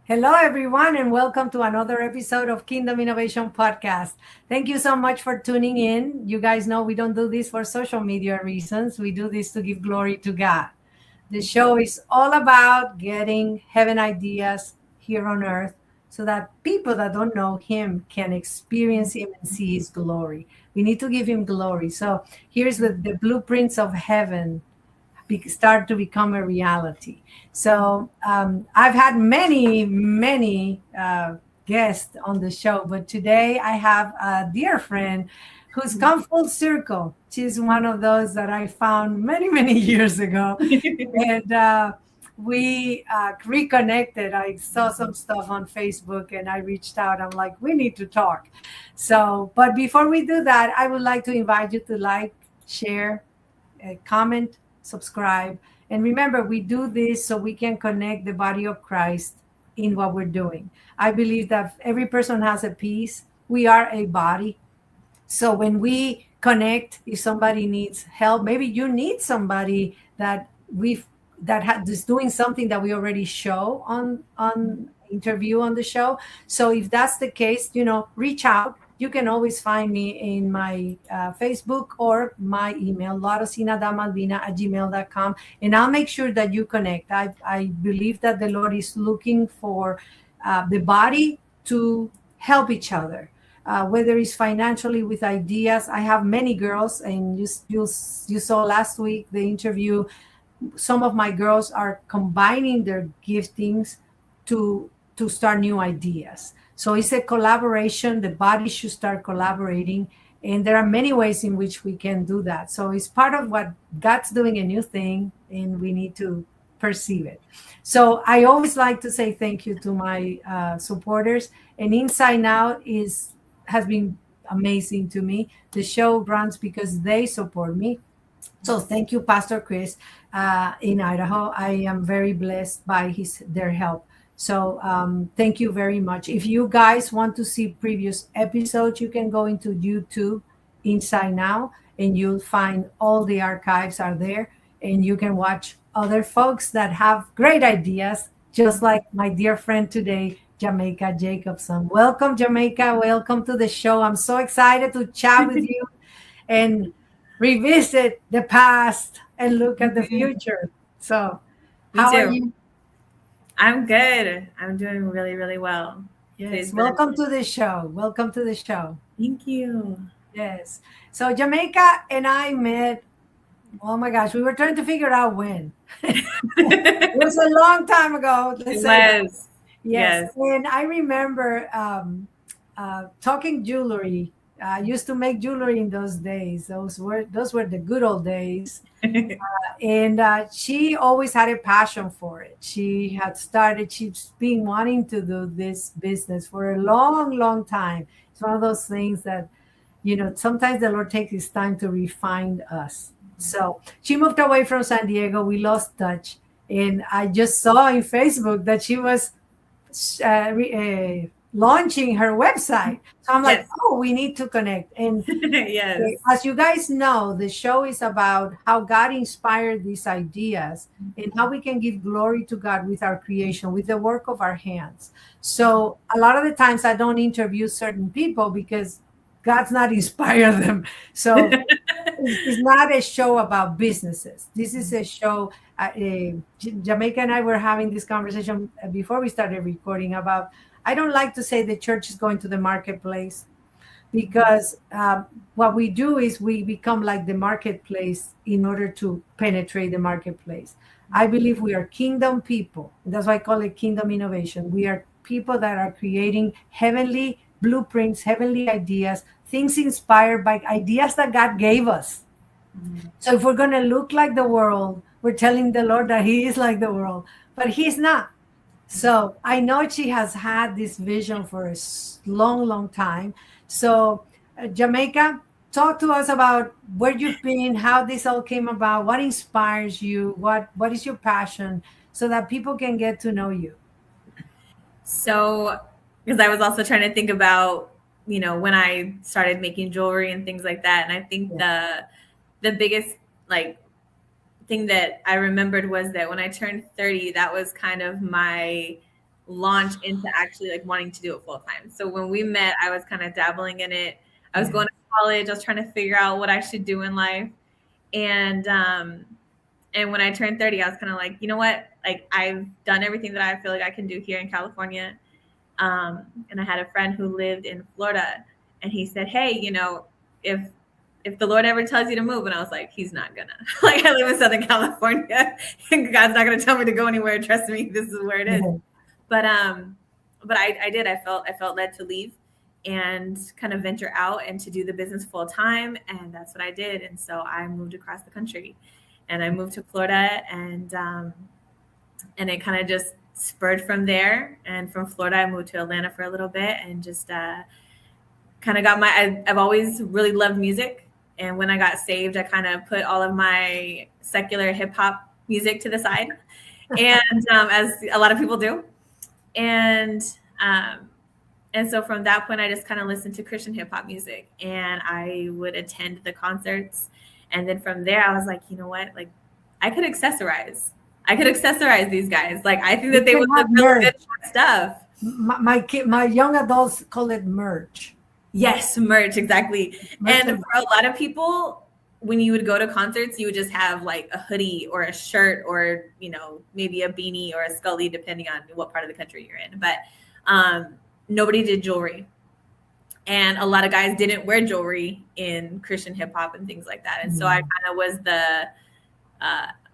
Hello, everyone, and welcome to another episode of Kingdom Innovation Podcast. Thank you so much for tuning in. You guys know we don't do this for social media reasons, we do this to give glory to God. The show is all about getting heaven ideas here on earth so that people that don't know Him can experience Him and see His glory. We need to give Him glory. So here's the blueprints of heaven start to become a reality. So I've had many guests on the show, but today I have a dear friend who's come full circle. She's one of those that I found many years ago, and we reconnected. I saw some stuff on Facebook, and I reached out. I'm like, we need to talk. So, but before we do that, I would like to invite you to like, share, comment, subscribe. And remember, we do this so we can connect the body of Christ in what we're doing. I believe that every person has a piece. We are a body. So when we connect, if somebody needs help, maybe you need somebody that is doing something that we already show on interview on the show. So if that's the case, reach out. You can always find me in my Facebook or my email, larosinadamalvina@gmail.com, and I'll make sure that you connect. I believe that the Lord is looking for the body to help each other, whether it's financially with ideas. I have many girls, and you saw last week the interview. Some of my girls are combining their giftings to start new ideas. So it's a collaboration. The body should start collaborating, and there are many ways in which we can do that. So it's part of what God's doing, a new thing, and we need to perceive it. So I always like to say thank you to my supporters, and Inside Out has been amazing to me. The show runs because they support me. So thank you, Pastor Chris, in Idaho. I am very blessed by their help. So thank you very much. If you guys want to see previous episodes, you can go into YouTube Inside Now, and you'll find all the archives are there, and you can watch other folks that have great ideas, just like my dear friend today, Jamaica Jacobson. Welcome, Jamaica. Welcome to the show. I'm so excited to chat with you and revisit the past and look at the future. So, Me how are too. you? I'm good. I'm doing really well. Yes, Today's welcome been to the show. Welcome to the show. Thank you. Yes. So, Jamaica and I met, oh my gosh, we were trying to figure out when. It was a long time ago, let's It say that. was. Yes, Yes. and I remember talking jewelry. I used to make jewelry in those days. Those were the good old days. And she always had a passion for it. She's been wanting to do this business for a long time. It's one of those things that, sometimes the Lord takes his time to refine us. So she moved away from San Diego. We lost touch. And I just saw in Facebook that she was launching her website. So I'm like, Yes. oh, we need to connect. And Yes. as you guys know, the show is about how God inspired these ideas and how we can give glory to God with our creation, with the work of our hands. So a lot of the times I don't interview certain people because God's not inspired them. So it's not a show about businesses. This is a show. Jamaica and I were having this conversation before we started recording about. I don't like to say the church is going to the marketplace, because what we do is we become like the marketplace in order to penetrate the marketplace. I believe we are kingdom people. That's why I call it kingdom innovation. We are people that are creating heavenly blueprints, heavenly ideas, things inspired by ideas that God gave us. So if we're going to look like the world, we're telling the Lord that He is like the world, but He's not. So I know she has had this vision for a long time. So, Jamaica, talk to us about where you've been, how this all came about, what inspires you, what is your passion, so that people can get to know you. So, because I was also trying to think about, when I started making jewelry and things like that, and I think Yeah. the biggest like thing that I remembered was that when I turned 30, that was kind of my launch into actually like wanting to do it full time. So when we met, I was kind of dabbling in it. I was going to college. I was trying to figure out what I should do in life. And when I turned 30, I was kind of like, you know what? Like, I've done everything that I feel like I can do here in California. And I had a friend who lived in Florida, and he said, hey, you know, if the Lord ever tells you to move, and I was like, he's not gonna. Like, I live in Southern California, and God's not gonna tell me to go anywhere. Trust me, this is where it is. But I did. I felt led to leave and kind of venture out and to do the business full time, and that's what I did. And so I moved across the country, and I moved to Florida, and it kind of just spurred from there. And from Florida, I moved to Atlanta for a little bit, and just kind of got I've always really loved music. And when I got saved, I kind of put all of my secular hip hop music to the side, and as a lot of people do. And so from that point, I just kind of listened to Christian hip hop music, and I would attend the concerts. And then from there, I was like, you know what? Like, I could accessorize these guys. Like, I think that they would look really good stuff. My young adults call it merch. Yes, merch, exactly. And for a lot of people, when you would go to concerts, you would just have like a hoodie or a shirt or, you know, maybe a beanie or a scully, depending on what part of the country you're in. But nobody did jewelry. And a lot of guys didn't wear jewelry in Christian hip hop and things like that. And so I kind of was the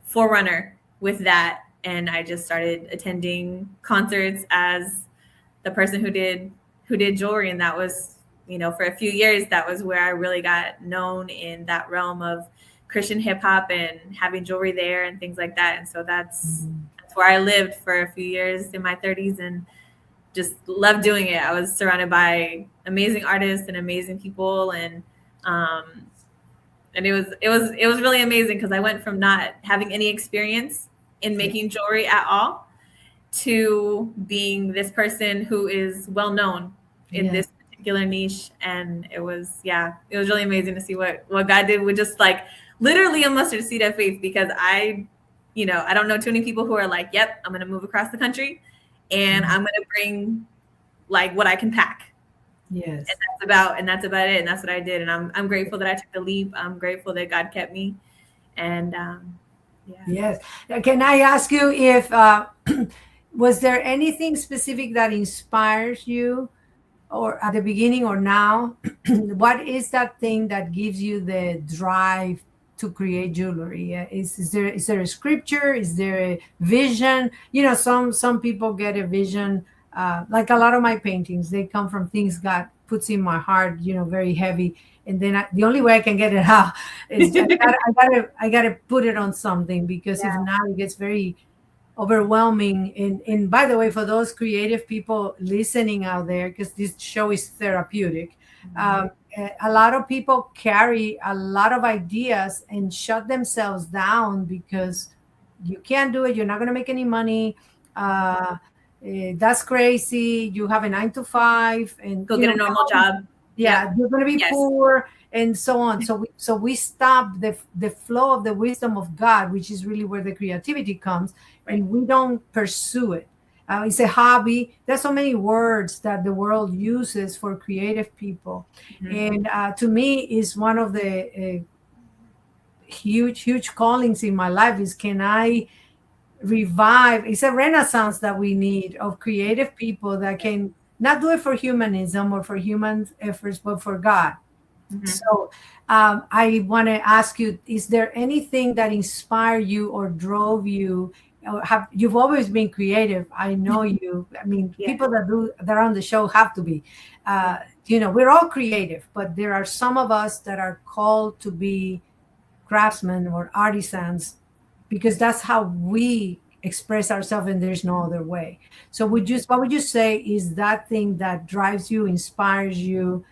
forerunner with that. And I just started attending concerts as the person who did jewelry. And that was, you know, for a few years, that was where I really got known in that realm of Christian hip hop and having jewelry there and things like that. And so that's where I lived for a few years in my 30s and just loved doing it. I was surrounded by amazing artists and amazing people. And it was really amazing because I went from not having any experience in making jewelry at all to being this person who is well known in this particular niche. And it was really amazing to see what God did with just like literally a mustard seed of faith, because I don't know too many people who are like, yep, I'm going to move across the country and I'm going to bring like what I can pack. Yes. And that's about it. And that's what I did. And I'm grateful that I took the leap. I'm grateful that God kept me. And Yes. Can I ask you if was there anything specific that inspires you, or at the beginning or now? What is that thing that gives you the drive to create jewelry? Is there a scripture? Is there a vision? You know, some people get a vision. Like a lot of my paintings, they come from things God puts in my heart, you know, very heavy. And then the only way I can get it out is I gotta put it on something, because if not, it gets very overwhelming. And by the way, for those creative people listening out there, because this show is therapeutic, a lot of people carry a lot of ideas and shut themselves down because you can't do it. You're not going to make any money. That's crazy. You have a 9 to 5 and go get a normal job. Yeah, you're going to be poor and so on. So we stop the flow of the wisdom of God, which is really where the creativity comes, and we don't pursue it. It's a hobby. There's so many words that the world uses for creative people. And to me, is one of the huge callings in my life is, can I revive? It's a renaissance that we need of creative people that can not do it for humanism or for human efforts, but for God. So I want to ask you, is there anything that inspired you or drove you? You've always been creative. I know you. I mean, people that are on the show have to be. You know, we're all creative, but there are some of us that are called to be craftsmen or artisans, because that's how we express ourselves, and there's no other way. So what would you say is that thing that drives you, inspires you?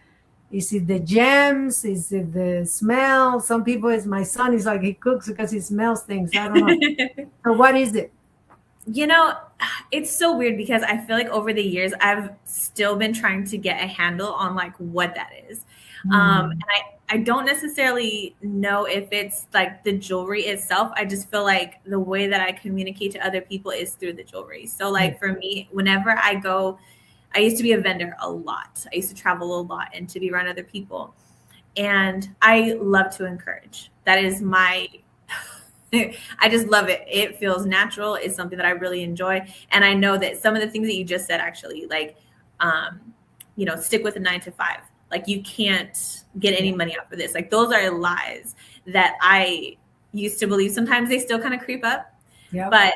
Is it the gems? Is it the smell? Some people, my son is like, he cooks because he smells things. I don't know. So what is it? You know, it's so weird because I feel like over the years I've still been trying to get a handle on like what that is. And I don't necessarily know if it's like the jewelry itself. I just feel like the way that I communicate to other people is through the jewelry. So like for me, whenever I go, I used to be a vendor a lot. I used to travel a lot and to be around other people. And I love to encourage. That is my I just love it. It feels natural. It's something that I really enjoy. And I know that some of the things that you just said, actually, like, stick with a 9 to 5. Like, you can't get any money off of this. Like, those are lies that I used to believe. Sometimes they still kind of creep up. Yep. But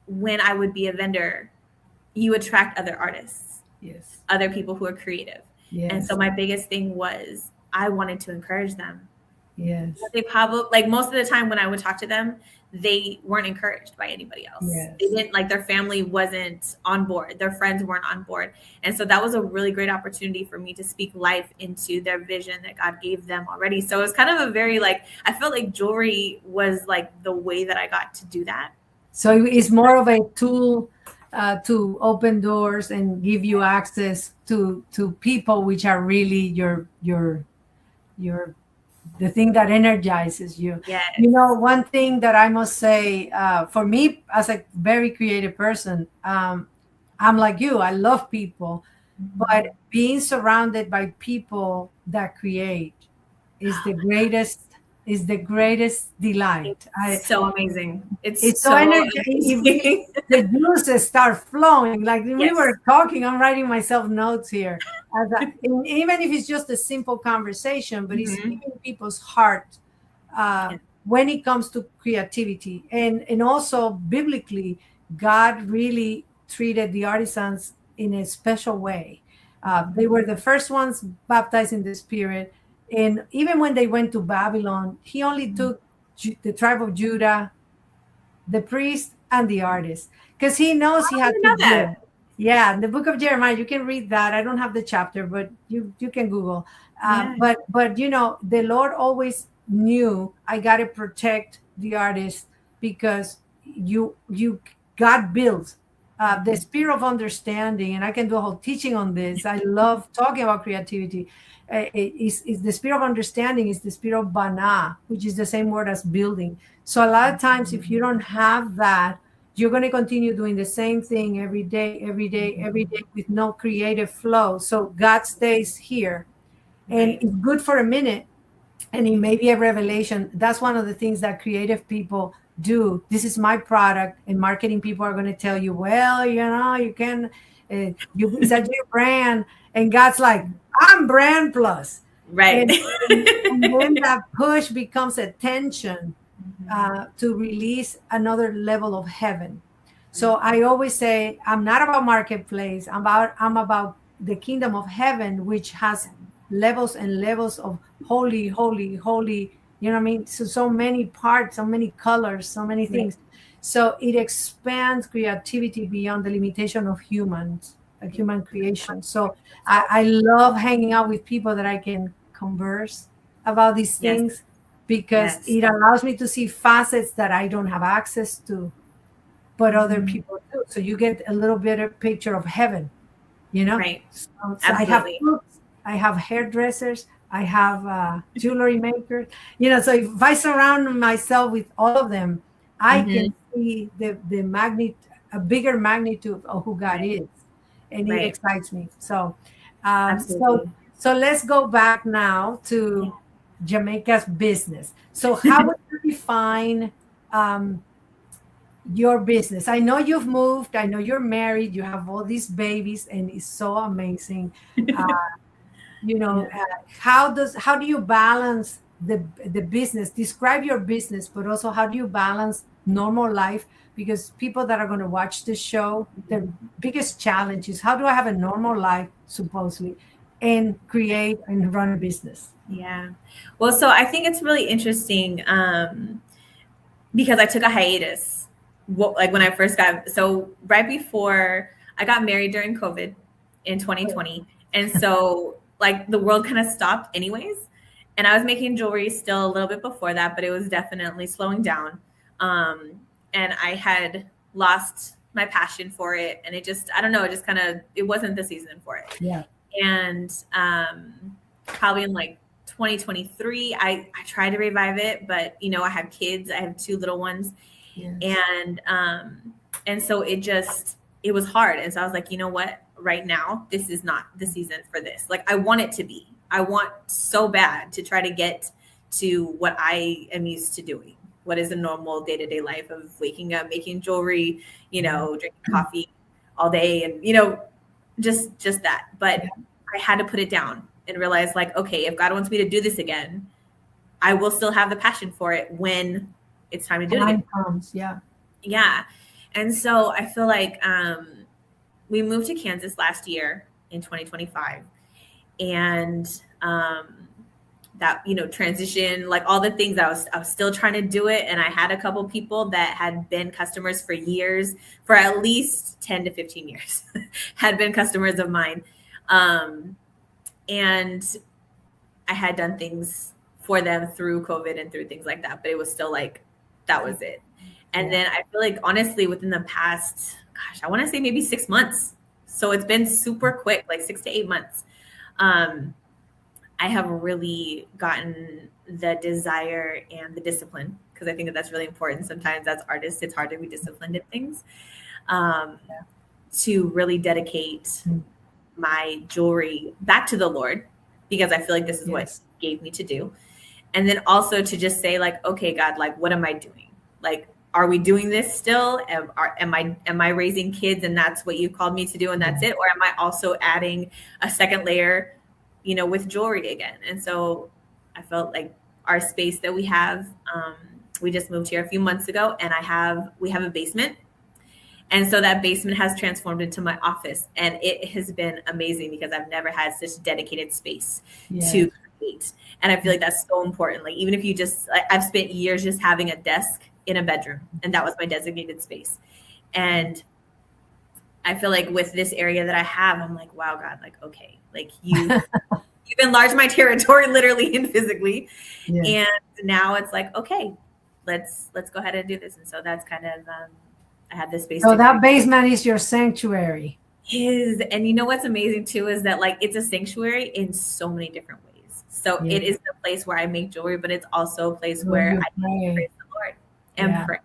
when I would be a vendor, you attract other artists, yes, other people who are creative. yes. And so my biggest thing was I wanted to encourage them. Yes. They probably, like, most of the time when I would talk to them, they weren't encouraged by anybody else. Yes. They didn't, like, their family wasn't on board. Their friends weren't on board. And so that was a really great opportunity for me to speak life into their vision that God gave them already. So it was kind of a very, like, I felt like jewelry was like the way that I got to do that. So it's more of a tool to open doors and give you access to people which are really your the thing that energizes you. Yes. You know, one thing that I must say, for me as a very creative person, I'm like you. I love people, but being surrounded by people that create is the greatest delight. So amazing. It's so energetic. The juices start flowing. Like we were talking, I'm writing myself notes here. Even if it's just a simple conversation, but it's in people's heart when it comes to creativity. And also biblically, God really treated the artisans in a special way. They were the first ones baptized in the Spirit. And even when they went to Babylon, he only took the tribe of Judah, the priest, and the artist, because he knows he had to do. Yeah, in the book of Jeremiah, you can read that. I don't have the chapter, but you can Google. But you know, the Lord always knew I got to protect the artist because God builds the spirit of understanding, and I can do a whole teaching on this. I love talking about creativity. Is the spirit of understanding is the spirit of bana, which is the same word as building. So a lot of times, if you don't have that, you're going to continue doing the same thing every day with no creative flow. So God stays here, and it's good for a minute, and it may be a revelation. That's one of the things that creative people do. This is my product, and marketing people are going to tell you, well, you know, you can, it's a new brand, and God's like, I'm brand plus. Right. And then that push becomes a tension to release another level of heaven. So I always say, I'm not about marketplace. I'm about the kingdom of heaven, which has levels and levels of holy, holy, holy. You know what I mean? So many parts, so many colors, so many things. Right. So it expands creativity beyond the limitation of humans. A human creation. So I love hanging out with people that I can converse about these things because it allows me to see facets that I don't have access to, but other people do. So you get a little bit of picture of heaven, you know? Right. So I have cooks, I have hairdressers, I have jewelry makers, you know, so if I surround myself with all of them, I can see a bigger magnitude of who God is. And it excites me. So, so let's go back now to Jamaica's business. So how would you define your business? I know you've moved. I know you're married. You have all these babies, and it's so amazing. You know, how do you balance the business? Describe your business, but also how do you balance normal life? Because people that are going to watch this show, the biggest challenge is, how do I have a normal life, supposedly, and create and run a business? Yeah. Well, so I think it's really interesting because I took a hiatus, like when I first so right before I got married during COVID in 2020. And so like the world kind of stopped anyways. And I was making jewelry still a little bit before that, but it was definitely slowing down. And I had lost my passion for it. And it just, I don't know, it wasn't the season for it. Yeah. And probably in like 2023, I tried to revive it, but I have kids. I have 2 little ones. Yes. And so it was hard. And so I was like, you know what, right now, this is not the season for this. Like, I want it to be. I want so bad to try to get to what I am used to doing. What is a normal day-to-day life of waking up, making jewelry, drinking coffee all day, and just that. But I had to put it down and realize, like, okay, if God wants me to do this again, I will still have the passion for it when it's time to do it again. Comes, yeah. Yeah. And so I feel like we moved to Kansas last year in 2025. And that, transition, like all the things, I was still trying to do it. And I had a couple people that had been customers for years, for at least 10 to 15 years, had been customers of mine. And I had done things for them through COVID and through things like that, but it was still like, that was it. And then I feel like, honestly, within the past, I want to say maybe 6 months. So it's been super quick, like 6 to 8 months. I have really gotten the desire and the discipline, because I think that that's really important. Sometimes as artists, it's hard to be disciplined in things, to really dedicate my jewelry back to the Lord, because I feel like this is what He gave me to do. And then also to just say, like, okay, God, like, what am I doing? Like, are we doing this still? Am I raising kids and that's what you called me to do and that's it? Or am I also adding a second layer, with jewelry again? And so I felt like our space that we have, we just moved here a few months ago, and we have a basement. And so that basement has transformed into my office, and it has been amazing because I've never had such dedicated space to create. And I feel like that's so important. Like, even if you I've spent years just having a desk in a bedroom, and that was my designated space. And I feel like with this area that I have, I'm like, wow, God, like, okay, like you've enlarged my territory, literally and physically. And now it's like, okay, let's go ahead and do this. And so that's kind of, I have this space. So that basement is your sanctuary. And you know what's amazing too is that, like, it's a sanctuary in so many different ways. So it is the place where I make jewelry, but it's also a place where I can praise the Lord and pray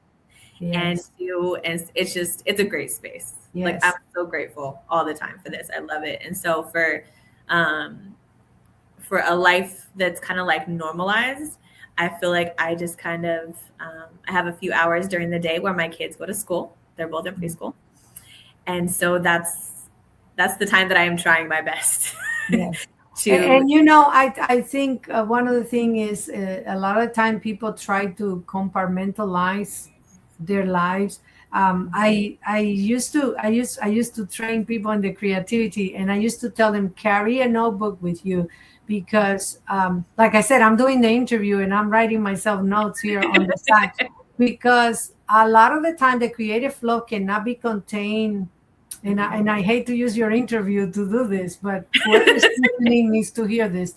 and do, and it's a great space. Like, I'm so grateful all the time for this. I love it. And so for a life that's kind of like normalized, I feel like I just kind of, I have a few hours during the day where my kids go to school. They're both in preschool. And so that's the time that I am trying my best. And I think one of the things is a lot of time people try to compartmentalize their lives. I used to train people in the creativity, and I used to tell them, carry a notebook with you, because like I said, I'm doing the interview and I'm writing myself notes here on the side, because a lot of the time the creative flow cannot be contained. And I hate to use your interview to do this, but whoever's listening needs to hear this.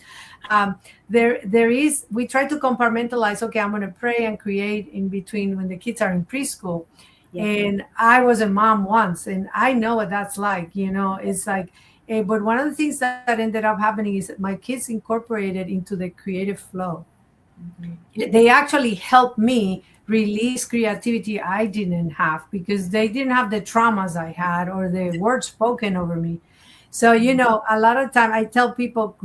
We try to compartmentalize. Okay, I'm going to pray and create in between when the kids are in preschool. And I was a mom once, and I know what that's like. It's like, but one of the things that ended up happening is that my kids incorporated into the creative flow. They actually helped me release creativity I didn't have, because they didn't have the traumas I had or the words spoken over me. So, a lot of time I tell people,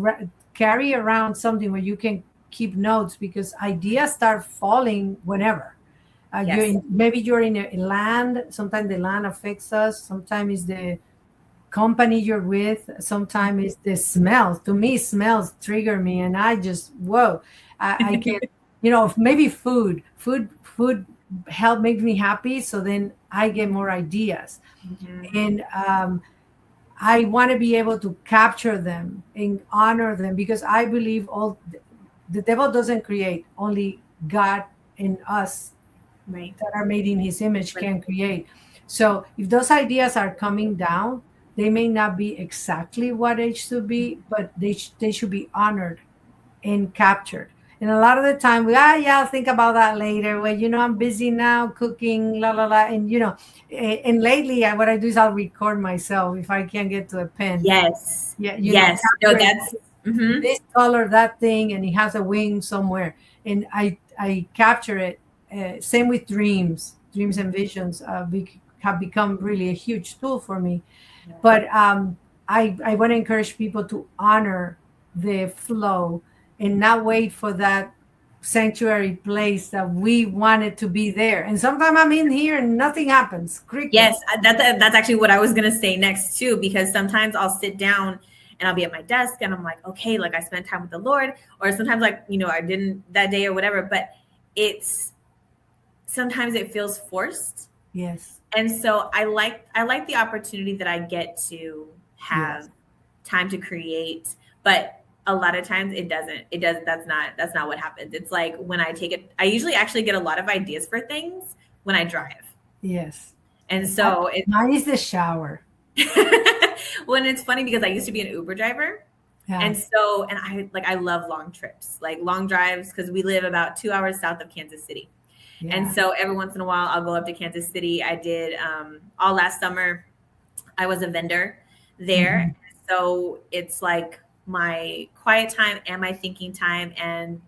carry around something where you can keep notes, because ideas start falling whenever. Maybe you're in a land. Sometimes the land affects us. Sometimes it's the company you're with. Sometimes it's the smells. To me, smells trigger me, and I just, whoa, I can't. Maybe food makes me happy, so then I get more ideas. And I want to be able to capture them and honor them, because I believe the devil doesn't create, only God and us that are made in his image can create. So if those ideas are coming down, they may not be exactly what it should be, but they should be honored and captured. And a lot of the time yeah, I'll think about that later. Well, I'm busy now cooking, la la la. And and lately what I do is I'll record myself if I can't get to a pen. Yes. Yeah, Yes. No, capture that's mhm. this color, that thing, and it has a wing somewhere, and I capture it. Same with dreams and visions have become really a huge tool for me. But I want to encourage people to honor the flow and not wait for that sanctuary place that we wanted to be there. And sometimes I'm in here and nothing happens. Cricket. Yes, that's actually what I was gonna say next too, because sometimes I'll sit down and I'll be at my desk and I'm like, okay, like I spent time with the Lord, or sometimes like, I didn't that day or whatever, but it's sometimes it feels forced. Yes. And so I like the opportunity that I get to have time to create, but a lot of times that's not what happens. It's like when I take it, I usually actually get a lot of ideas for things when I drive. Yes. And so mine is the shower. When it's funny because I used to be an Uber driver. Yeah. And so, and I love long trips, like long drives, because we live about 2 hours south of Kansas City. Yeah. And so every once in a while I'll go up to Kansas City. I did all last summer. I was a vendor there. Mm-hmm. So it's like my quiet time and my thinking time. And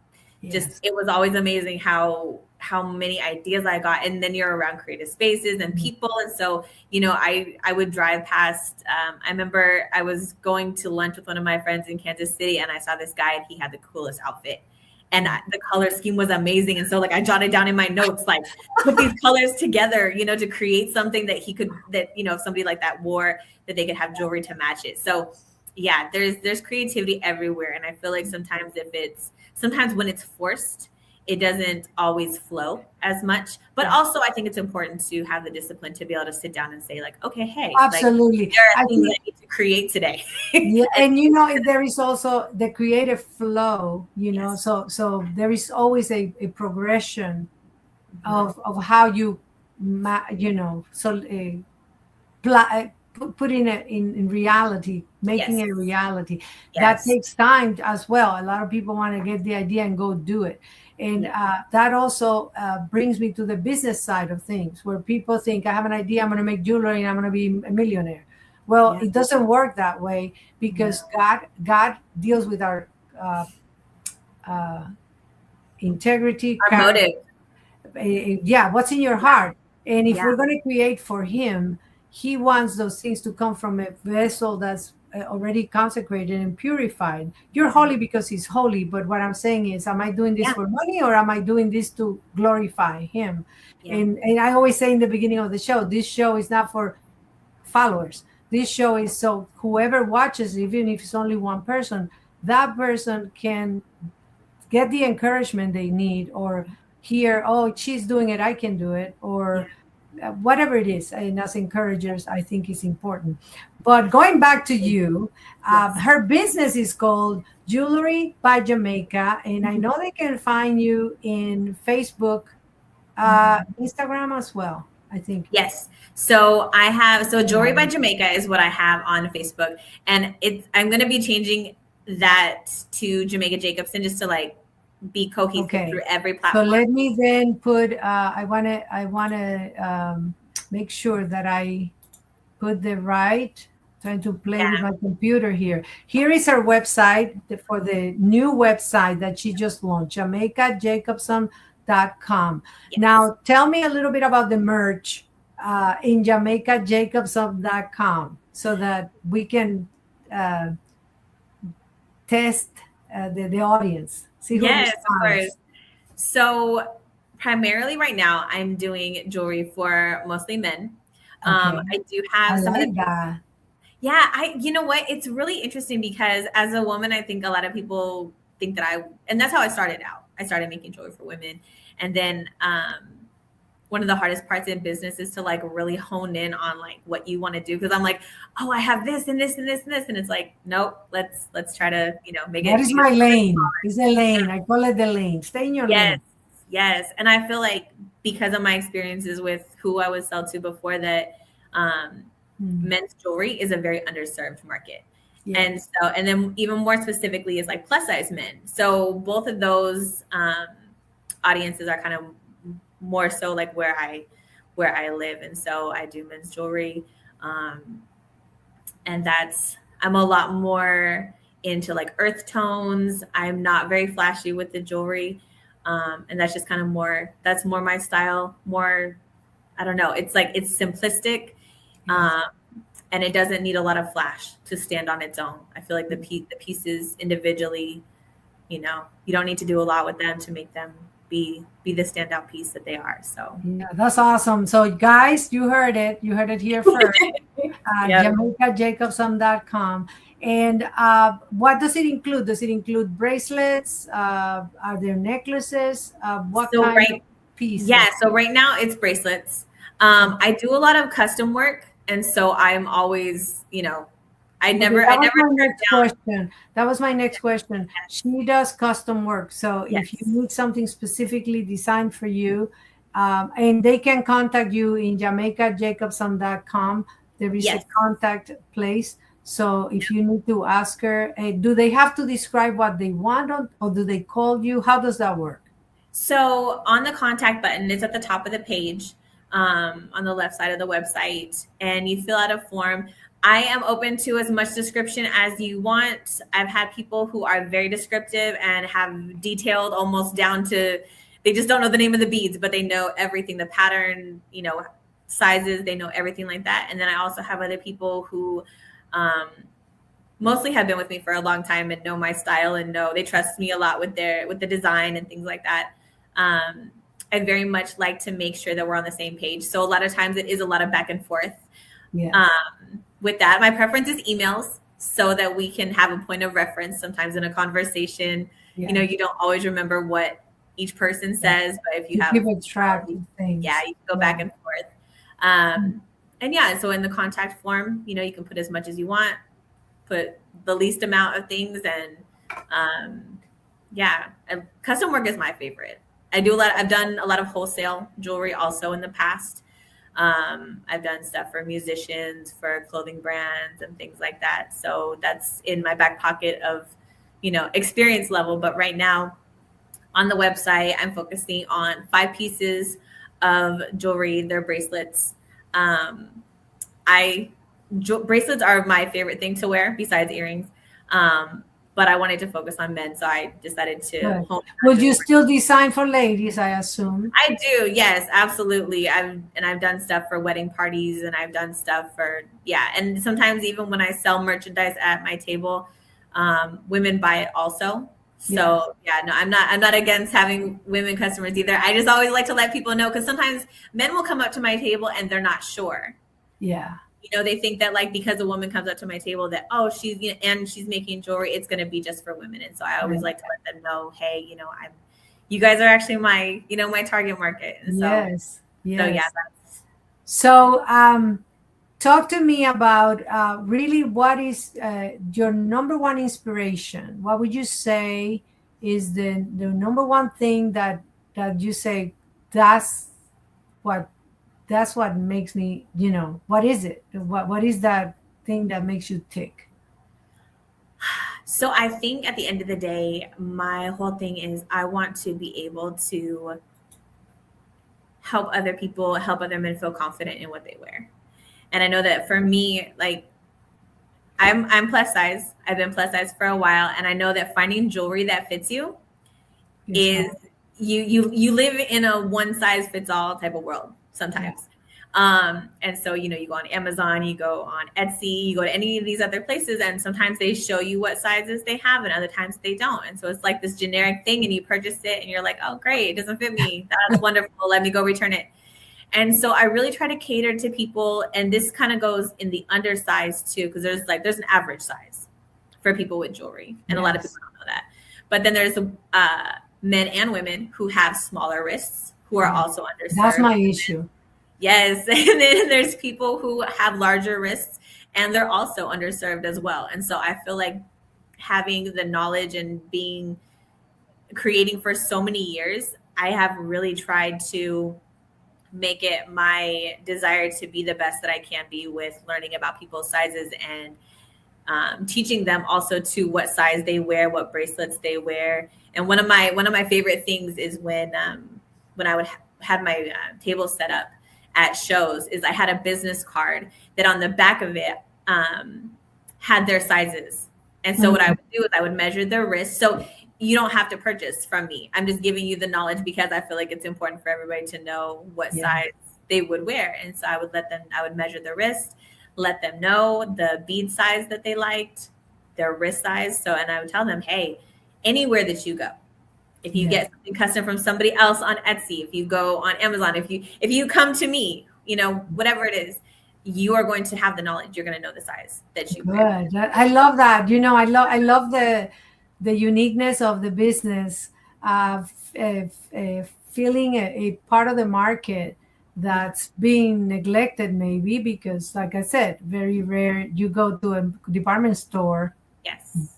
just, it was always amazing how many ideas I got. And then you're around creative spaces and people. And so, I would drive past, I remember I was going to lunch with one of my friends in Kansas City and I saw this guy and he had the coolest outfit. And the color scheme was amazing. And so like I jotted down in my notes, like put these colors together, to create something that if somebody like that wore, that they could have jewelry to match it. So yeah, there's creativity everywhere. And I feel like sometimes when it's forced, it doesn't always flow as much, but also I think it's important to have the discipline to be able to sit down and say like, okay, hey, absolutely. Like, there are things I need to create today. Yeah, and there is also the creative flow, so there is always a progression of how you, putting it in reality, making it a reality. That takes time as well. A lot of people want to get the idea and go do it. And that also brings me to the business side of things, where people think, I have an idea, I'm going to make jewelry and I'm going to be a millionaire. Well, it doesn't work that way, because God deals with our integrity, our motive. What's in your heart. And if we're going to create for Him, He wants those things to come from a vessel that's already consecrated and purified. You're holy because He's holy. But what I'm saying is, am I doing this for money, or am I doing this to glorify Him? Yeah. And I always say in the beginning of the show, this show is not for followers. This show is so whoever watches, even if it's only one person, that person can get the encouragement they need, or hear, oh, she's doing it, I can do it, or whatever it is. And as encouragers, I think is important. But going back to you, her business is called Jewelry by Jamaica, and I know they can find you in Facebook, Instagram as well, I think. Yes. So Jewelry by Jamaica is what I have on Facebook, and I'm going to be changing that to Jamaica Jacobson, just to like be cohesive through every platform. So let me then put, I want to make sure that I put the right, trying to play with my computer here. Here is her website for the new website that she just launched, JamaicaJacobson.com. Yes. Now, tell me a little bit about the merch in JamaicaJacobson.com, so that we can test the audience. Yes, of course. So primarily right now, I'm doing jewelry for mostly men. I do have some of the. Yeah, you know what? It's really interesting because as a woman, I think a lot of people think that and that's how I started out. I started making jewelry for women. And then one of the hardest parts in business is to like really hone in on like what you want to do. Cause I'm like, oh, I have this and this and this and this. And it's like, nope, let's try to, make it. That is my lane. It's a lane. I call it the lane. Stay in your lane. Yes. And I feel like because of my experiences with who I would sell to before, that men's jewelry is a very underserved market. Yeah. And then even more specifically is like plus size men. So both of those audiences are kind of more so like where I live. And so I do men's jewelry. And I'm a lot more into like earth tones. I'm not very flashy with the jewelry. And that's just kind of that's more my style, more, I don't know. It's like, it's simplistic. Yes. And it doesn't need a lot of flash to stand on its own. I feel like the pieces individually, you don't need to do a lot with them to make them be the standout piece that they are. So yeah, that's awesome. So guys, you heard it here first. Yep. JamaicaJacobson.com. And what does it include? Does it include bracelets? Are there necklaces? What So kind of pieces? Yeah, so right now it's bracelets. I do a lot of custom work, and so I'm always, I never turn down. That was my next question. She does custom work. So Yes. if you need something specifically designed for you, and they can contact you in JamaicaJacobson.com. There is a contact place. So if you need to ask her, do they have to describe what they want, or do they call you? How does that work? So on the contact button, it's at the top of the page, on the left side of the website, and you fill out a form. I am open to as much description as you want. I've had people who are very descriptive and have detailed almost down to, they just don't know the name of the beads, but they know everything, the pattern, sizes, they know everything like that. And then I also have other people who mostly have been with me for a long time and know my style and they trust me a lot with the design and things like that. I very much like to make sure that we're on the same page. So a lot of times it is a lot of back and forth. Yes. With that, my preference is emails so that we can have a point of reference. Sometimes in a conversation, you don't always remember what each person says, but if you have keep a track of things. Yeah, you can go back and forth. And so in the contact form, you can put as much as you want, put the least amount of things, and custom work is my favorite. I've done a lot of wholesale jewelry also in the past. I've done stuff for musicians, for clothing brands and things like that. So that's in my back pocket of, experience level. But right now on the website, I'm focusing on 5 pieces of jewelry. They're bracelets. Bracelets are my favorite thing to wear besides earrings. But I wanted to focus on men, so I decided to hone. Would you still design for ladies, I assume? I do, yes, absolutely. I've done stuff for wedding parties, and I've done stuff for and sometimes even when I sell merchandise at my table, women buy it also. So I'm not against having women customers either. I just always like to let people know, because sometimes men will come up to my table and they're not sure. Yeah. They think that like because a woman comes up to my table that, she's and she's making jewelry, it's going to be just for women. And so I always like to let them know, hey, you guys are actually my, my target market. And so, yes. So So talk to me about really what is your number one inspiration? What would you say is the number one thing that you say, that's what makes me, what is it? What is that thing that makes you tick? So I think at the end of the day, my whole thing is I want to be able to help other people, help other men feel confident in what they wear. And I know that for me, like I'm plus size. I've been plus size for a while. And I know that finding jewelry that fits you is you live in a one size fits all type of world sometimes. And so, you go on Amazon, you go on Etsy, you go to any of these other places, and sometimes they show you what sizes they have and other times they don't. And so it's like this generic thing, and you purchase it and you're like, oh, great, it doesn't fit me. That's wonderful. Let me go return it. And so I really try to cater to people. And this kind of goes in the undersized too, because there's an average size for people with jewelry. And a lot of people don't know that. But then there's men and women who have smaller wrists who are also underserved. That's my issue. Yes. And then there's people who have larger wrists and they're also underserved as well. And so I feel like having the knowledge and creating for so many years, I have really tried to make it my desire to be the best that I can be with learning about people's sizes and teaching them also to what size they wear, what bracelets they wear. And one of my favorite things is when I would had my table set up at shows, is I had a business card that on the back of it had their sizes. And so what I would do is I would measure their wrist. So you don't have to purchase from me. I'm just giving you the knowledge because I feel like it's important for everybody to know what size they would wear. And so I would measure their wrist, let them know the bead size that they liked, their wrist size. So, and I would tell them, hey, anywhere that you go, if you get something custom from somebody else on Etsy, if you go on Amazon, if you come to me, whatever it is, you are going to have the knowledge. You're going to know the size that you wear. I love that. I love the uniqueness of the business, feeling a part of the market that's being neglected, maybe because, like I said, very rare you go to a department store. Yes.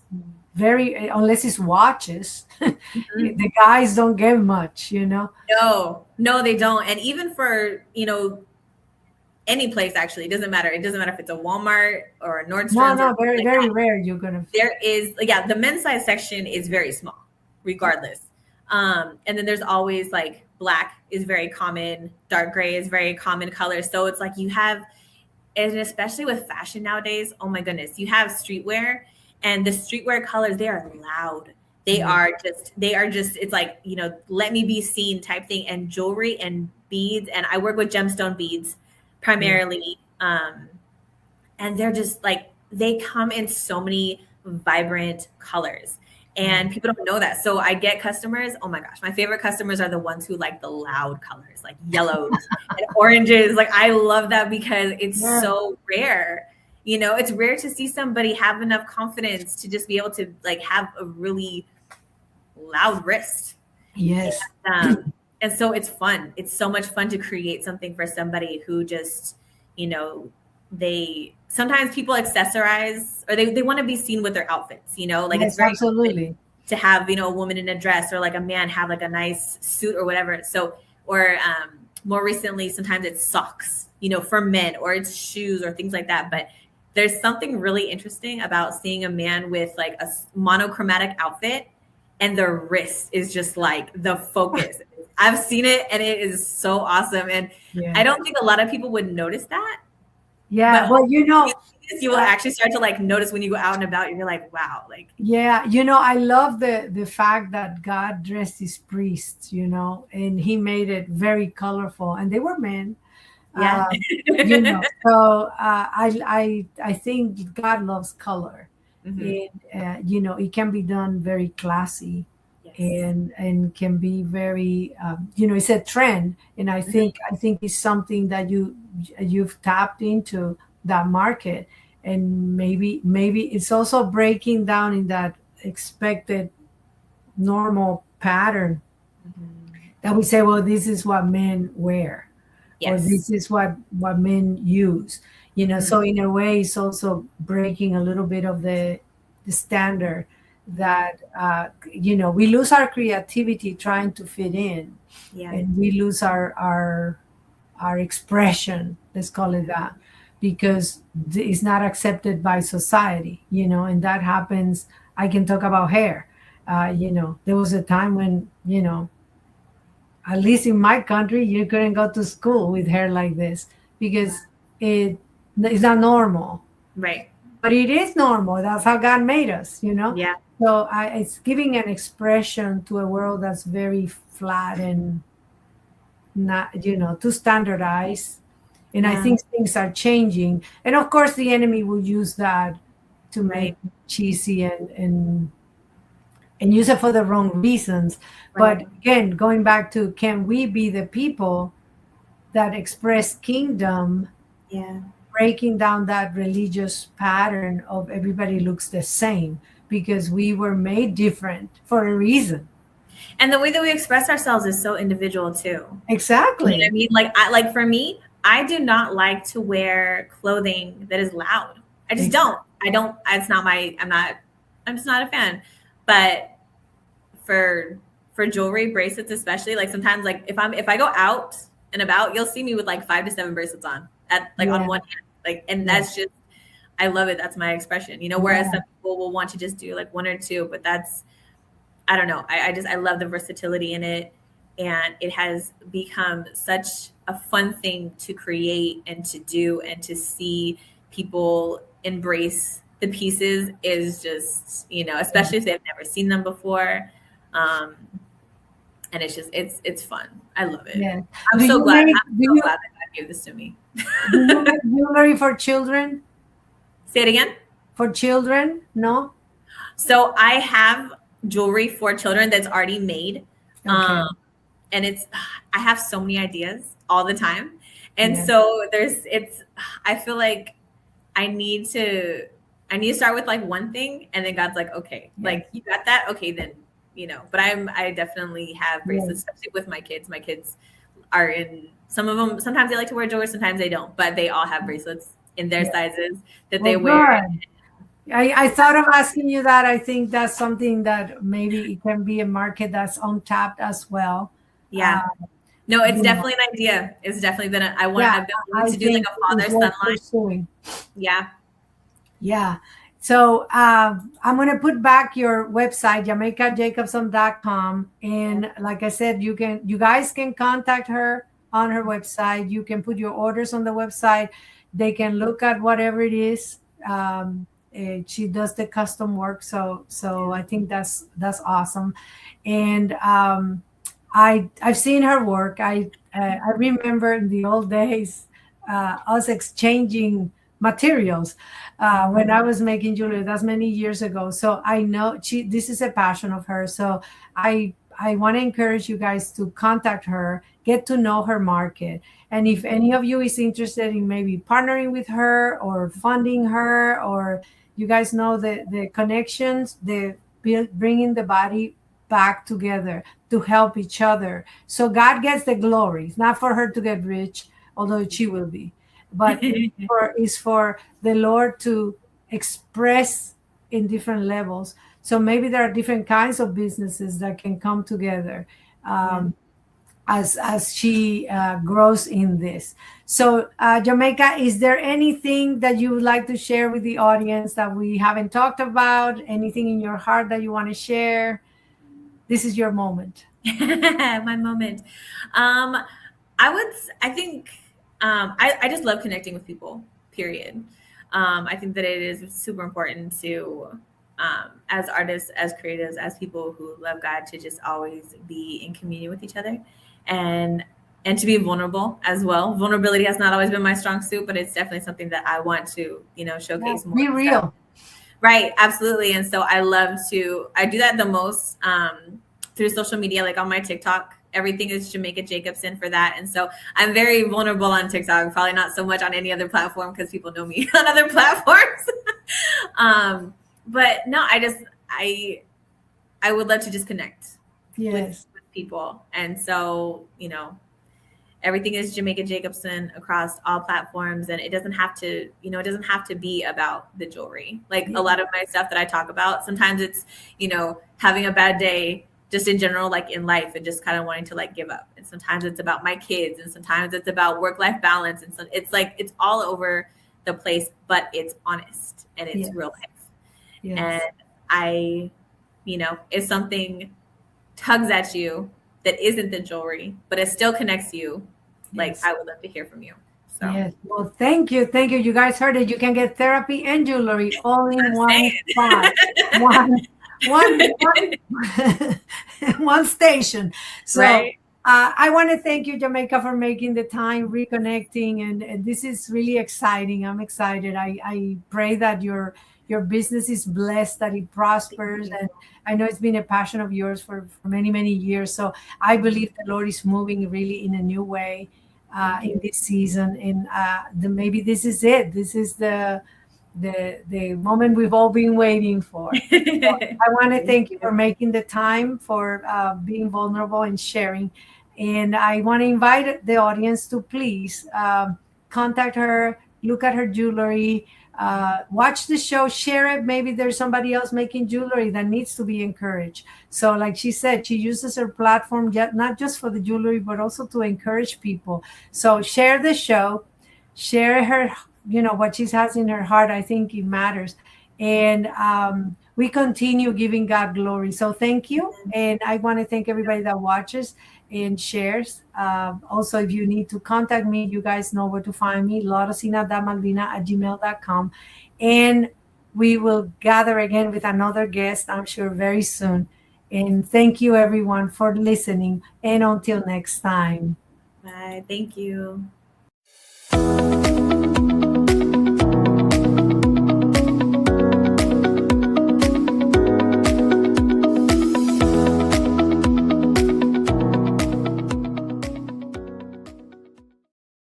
Unless it's watches, the guys don't get much, No, they don't. And even for, any place, actually, it doesn't matter. It doesn't matter if it's a Walmart or a Nordstrom. No, very, very rare. You're going to. There is, the men's size section is very small, regardless. And then there's always like black is very common. Dark gray is very common color. So it's like you have, and especially with fashion nowadays, oh my goodness, you have streetwear. And the streetwear colors, they are loud. They are just, it's like, let me be seen type thing. And jewelry and beads. And I work with gemstone beads primarily. And they're just like, they come in so many vibrant colors. And people don't know that. So I get customers, oh my gosh, my favorite customers are the ones who like the loud colors, like yellows and oranges. Like I love that because it's so rare. It's rare to see somebody have enough confidence to just be able to like have a really loud wrist. Yes. And so it's fun. It's so much fun to create something for somebody who just, sometimes people accessorize or they want to be seen with their outfits, like it's very absolutely to have, a woman in a dress or like a man have like a nice suit or whatever. So, or more recently, sometimes it's socks, for men, or it's shoes or things like that. But there's something really interesting about seeing a man with like a monochromatic outfit and the wrist is just like the focus. I've seen it and it is so awesome. And I don't think a lot of people would notice that. Yeah. But you will actually start to like notice when you go out and about, you're like, wow. Like, I love the fact that God dressed his priests, and he made it very colorful and they were men. So I think God loves color. And it can be done very classy and can be very it's a trend, and I think it's something that you've tapped into that market, and maybe it's also breaking down in that expected normal pattern that we say, well, this is what men wear. Or this is what men use, So in a way, it's also breaking a little bit of the standard that we lose our creativity trying to fit in, and we lose our expression. Let's call it that, because it's not accepted by society, and that happens. I can talk about hair. There was a time when at least in my country, you couldn't go to school with hair like this because it's not normal. Right. But it is normal. That's how God made us, Yeah. So it's giving an expression to a world that's very flat and not, too standardized. And I think things are changing. And of course, the enemy will use that to make it cheesy and use it for the wrong reasons. Right. But again, going back to, can we be the people that express kingdom, breaking down that religious pattern of everybody looks the same, because we were made different for a reason. And the way that we express ourselves is so individual too. Exactly. You know what I mean? Like for me, I do not like to wear clothing that is loud. I just don't. It's not I'm just not a fan. But for jewelry, bracelets especially, like sometimes like if I go out and about, you'll see me with like 5 to 7 bracelets on on one hand. Like, and that's just I love it. That's my expression, whereas some people will want to just do like one or two, but I don't know. I love the versatility in it. And it has become such a fun thing to create and to do, and to see people embrace the pieces is just, especially if they've never seen them before. And it's fun. I love it. Yeah. I'm so glad that God gave this to me. Do you make jewelry for children? Say it again. For children? No? So I have jewelry for children that's already made. Okay. And I have so many ideas all the time. And so I feel like I need to start with like one thing, and then God's like, okay, like you got that. Okay, then, but I definitely have bracelets, especially with my kids. My kids are in, some of them, sometimes they like to wear jewelry, sometimes they don't, but they all have bracelets in their sizes that they wear. I thought of asking you that. I think that's something that maybe it can be a market that's untapped as well. Yeah. No, it's definitely an idea. It's definitely been I've been wanting to do like a father-son line. Yeah. Yeah. So I'm going to put back your website, JamaicaJacobson.com. And like I said, you guys can contact her on her website. You can put your orders on the website. They can look at whatever it is. She does the custom work. So I think that's awesome. And I've seen her work. I remember in the old days us exchanging materials when I was making jewelry. That's many years ago. So I know this is a passion of hers. So I want to encourage you guys to contact her, get to know her market. And if any of you is interested in maybe partnering with her or funding her, or you guys know the connections, bringing the body back together to help each other. So God gets the glory. It's not for her to get rich, although she will be, but it's for the Lord to express in different levels. So maybe there are different kinds of businesses that can come together as she grows in this. So Jamaica, is there anything that you would like to share with the audience that we haven't talked about? Anything in your heart that you want to share? This is your moment. My moment. I just love connecting with people, period. I think that it is super important to, as artists, as creatives, as people who love God, to just always be in communion with each other, and to be vulnerable as well. Vulnerability has not always been my strong suit, but it's definitely something that I want to, showcase more. Be real. Right. Absolutely. And so I do that the most through social media, like on my TikTok. Everything is Jamaica Jacobson for that. And so I'm very vulnerable on TikTok, probably not so much on any other platform because people know me on other platforms. But no, I would love to just connect with people. And so, everything is Jamaica Jacobson across all platforms. And it doesn't have to be about the jewelry. Like a lot of my stuff that I talk about, sometimes it's, having a bad day just in general, like in life, and just kind of wanting to like give up. And sometimes it's about my kids, and sometimes it's about work-life balance. And so it's like, it's all over the place, but it's honest and it's real life. Yes. And if something tugs at you that isn't the jewelry, but it still connects you, like I would love to hear from you. So. Yes. Well, thank you. You guys heard it. You can get therapy and jewelry all in one spot. One station. So I want to thank you, Jamaica, for making the time, reconnecting, and this is really exciting. I'm excited. I pray that your business is blessed, that it prospers, and I know it's been a passion of yours for many, many years. So I believe the Lord is moving really in a new way in this season, and maybe this is it. This is the moment we've all been waiting for. So I want to thank you for making the time, for being vulnerable and sharing. And I want to invite the audience to please contact her, look at her jewelry, watch the show, share it. Maybe there's somebody else making jewelry that needs to be encouraged. So like she said, she uses her platform not just for the jewelry, but also to encourage people. So share the show, share her what she has in her heart, I think it matters. And we continue giving God glory. So thank you. And I want to thank everybody that watches and shares. Also, if you need to contact me, you guys know where to find me, lauracina.malvina@gmail.com. And we will gather again with another guest, I'm sure, very soon. And thank you, everyone, for listening. And until next time. Bye. Thank you.